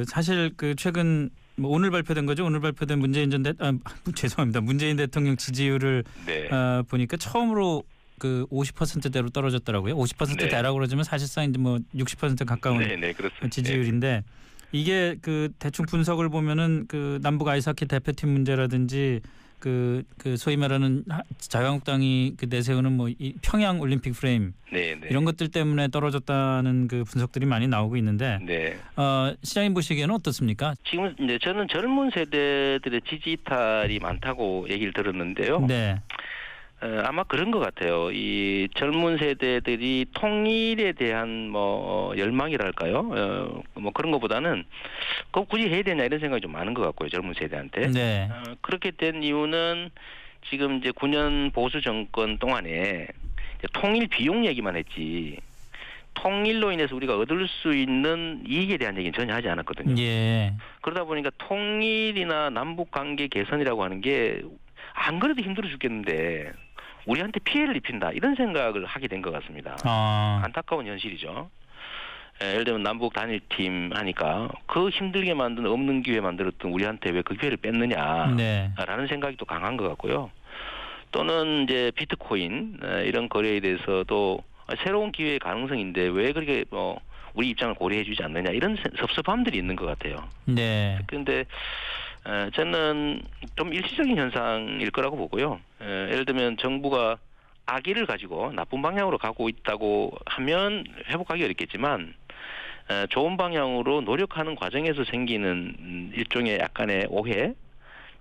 사실 최근 오늘 발표된 거죠. 오늘 발표된 죄송합니다. 문재인 대통령 지지율을 네. 보니까 처음으로 50%대로 떨어졌더라고요. 50%대라고 그러지만 사실상 이제 60% 가까운 네, 그렇습니다. 지지율인데 이게 대충 분석을 보면은 남북 아이스하키 대표팀 문제라든지 소위 말하는 자유한국당이 내세우는 이 평양 올림픽 프레임 이런 것들 때문에 떨어졌다는 분석들이 많이 나오고 있는데 시장님 보시기에는 어떻습니까? 지금 이제 저는 젊은 세대들의 지지 이탈이 많다고 얘기를 들었는데요. 네. 아마 그런 것 같아요. 이 젊은 세대들이 통일에 대한 열망이랄까요? 그런 것보다는 꼭 굳이 해야 되냐 이런 생각이 좀 많은 것 같고요. 젊은 세대한테. 네. 그렇게 된 이유는 지금 이제 9년 보수 정권 동안에 통일 비용 얘기만 했지. 통일로 인해서 우리가 얻을 수 있는 이익에 대한 얘기는 전혀 하지 않았거든요. 예. 그러다 보니까 통일이나 남북 관계 개선이라고 하는 게 안 그래도 힘들어 죽겠는데 우리한테 피해를 입힌다 이런 생각을 하게 된 것 같습니다. 안타까운 현실이죠. 예를 들면 남북 단일팀 하니까 그 힘들게 만든 없는 기회 만들었던 우리한테 왜 그 기회를 뺐느냐라는 생각이 또 강한 것 같고요. 또는 이제 비트코인 이런 거래에 대해서도 새로운 기회의 가능성인데 왜 그렇게 우리 입장을 고려해주지 않느냐 이런 섭섭함들이 있는 것 같아요. 네. 그런데 저는 좀 일시적인 현상일 거라고 보고요. 예를 들면 정부가 악의를 가지고 나쁜 방향으로 가고 있다고 하면 회복하기 어렵겠지만 좋은 방향으로 노력하는 과정에서 생기는 일종의 약간의 오해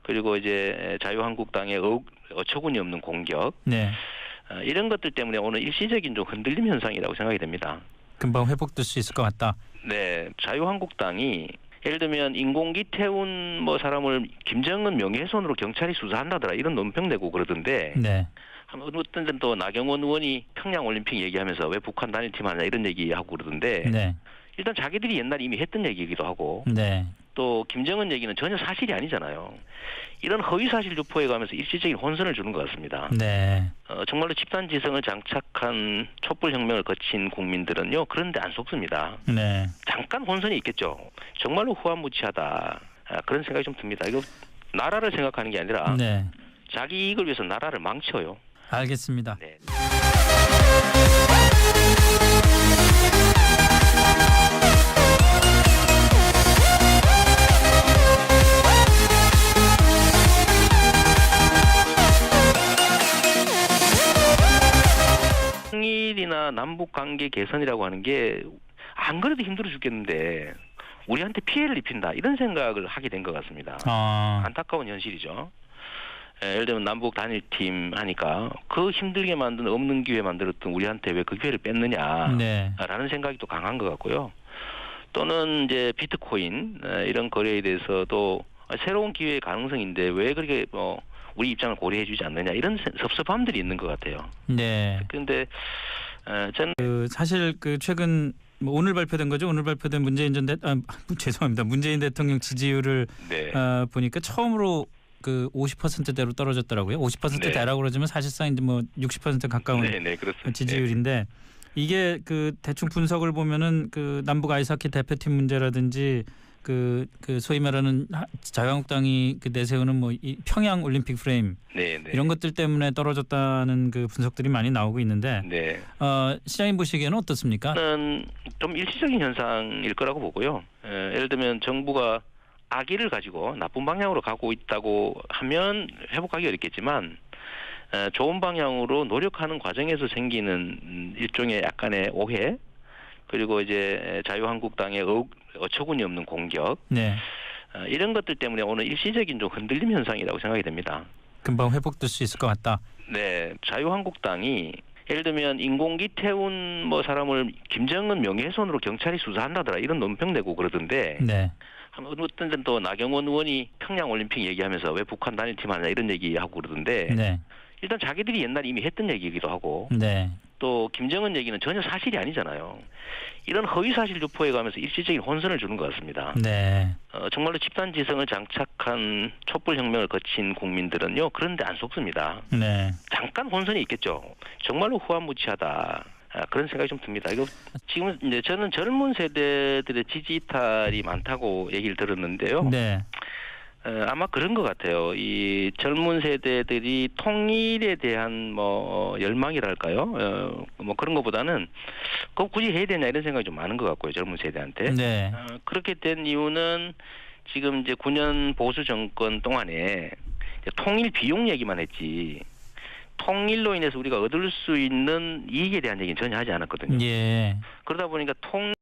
그리고 이제 자유한국당의 어처구니 없는 공격 이런 것들 때문에 오늘 일시적인 좀 흔들림 현상이라고 생각이 됩니다. 금방 회복될 수 있을 것 같다. 네, 자유한국당이 예를 들면 인공기 태운 사람을 김정은 명예훼손으로 경찰이 수사한다더라 이런 논평 내고 그러던데 어떤 데는 또 나경원 의원이 평양 올림픽 얘기하면서 왜 북한 단일팀 하냐 이런 얘기하고 그러던데 일단 자기들이 옛날에 이미 했던 얘기이기도 하고 또 김정은 얘기는 전혀 사실이 아니잖아요. 이런 허위사실 유포해 가면서 일시적인 혼선을 주는 것 같습니다. 정말로 집단지성을 장착한 촛불혁명을 거친 국민들은요. 그런데 안 속습니다. 잠깐 혼선이 있겠죠. 정말로 후한무치하다. 그런 생각이 좀 듭니다. 이거 나라를 생각하는 게 아니라 자기 이익을 위해서 나라를 망쳐요. 알겠습니다. 통일이나 남북 관계 개선이라고 하는 게 안 그래도 힘들어 죽겠는데 우리한테 피해를 입힌다 이런 생각을 하게 된 것 같습니다. 안타까운 현실이죠. 예를 들면 남북 단일팀 하니까 그 힘들게 만든 없는 기회 만들었던 우리한테 왜 그 기회를 뺐느냐라는 생각이 또 강한 것 같고요. 또는 이제 비트코인 이런 거래에 대해서도 새로운 기회의 가능성인데 왜 그렇게 우리 입장을 고려해주지 않느냐 이런 섭섭함들이 있는 것 같아요. 그런데 저는 사실 최근 오늘 발표된 거죠. 오늘 발표된 문재인 대통령 지지율을 보니까 처음으로 50%대로 떨어졌더라고요. 50%대라고 그러지만 사실상 이제 60% 가까운 지지율인데 이게 대충 분석을 보면은 남북 아이스하키 대표팀 문제라든지 소위 말하는 자유한국당이 내세우는 이 평양 올림픽 프레임 이런 것들 때문에 떨어졌다는 분석들이 많이 나오고 있는데 시장님 보시기에는 어떻습니까? 저는 좀 일시적인 현상일 거라고 보고요. 예를 들면 정부가 악의를 가지고 나쁜 방향으로 가고 있다고 하면 회복하기 어렵겠지만 좋은 방향으로 노력하는 과정에서 생기는 일종의 약간의 오해 그리고 이제 자유한국당의 어처구니 없는 공격 이런 것들 때문에 오늘 일시적인 좀 흔들림 현상이라고 생각이 됩니다. 금방 회복될 수 있을 것 같다. 자유한국당이 예를 들면 인공기 태운 사람을 김정은 명예훼손으로 경찰이 수사한다더라 이런 논평 내고 그러던데 어떤 데는 또 나경원 의원이 평양 올림픽 얘기하면서 왜 북한 단일팀 하냐 이런 얘기하고 그러던데 일단 자기들이 옛날에 이미 했던 얘기이기도 하고 또 김정은 얘기는 전혀 사실이 아니잖아요. 이런 허위사실 유포해 가면서 일시적인 혼선을 주는 것 같습니다. 정말로 집단지성을 장착한 촛불혁명을 거친 국민들은요. 그런데 안 속습니다. 잠깐 혼선이 있겠죠. 정말로 후한무치하다. 그런 생각이 좀 듭니다. 이거 지금 이제 저는 젊은 세대들의 지지 이탈이 많다고 얘기를 들었는데요. 네. 아마 그런 것 같아요. 이 젊은 세대들이 통일에 대한 뭐 열망이랄까요? 뭐 그런 것보다는 꼭 굳이 해야 되냐 이런 생각이 좀 많은 것 같고요. 젊은 세대한테. 네. 그렇게 된 이유는 지금 이제 9년 보수 정권 동안에 통일 비용 얘기만 했지. 통일로 인해서 우리가 얻을 수 있는 이익에 대한 얘기는 전혀 하지 않았거든요. 예. 그러다 보니까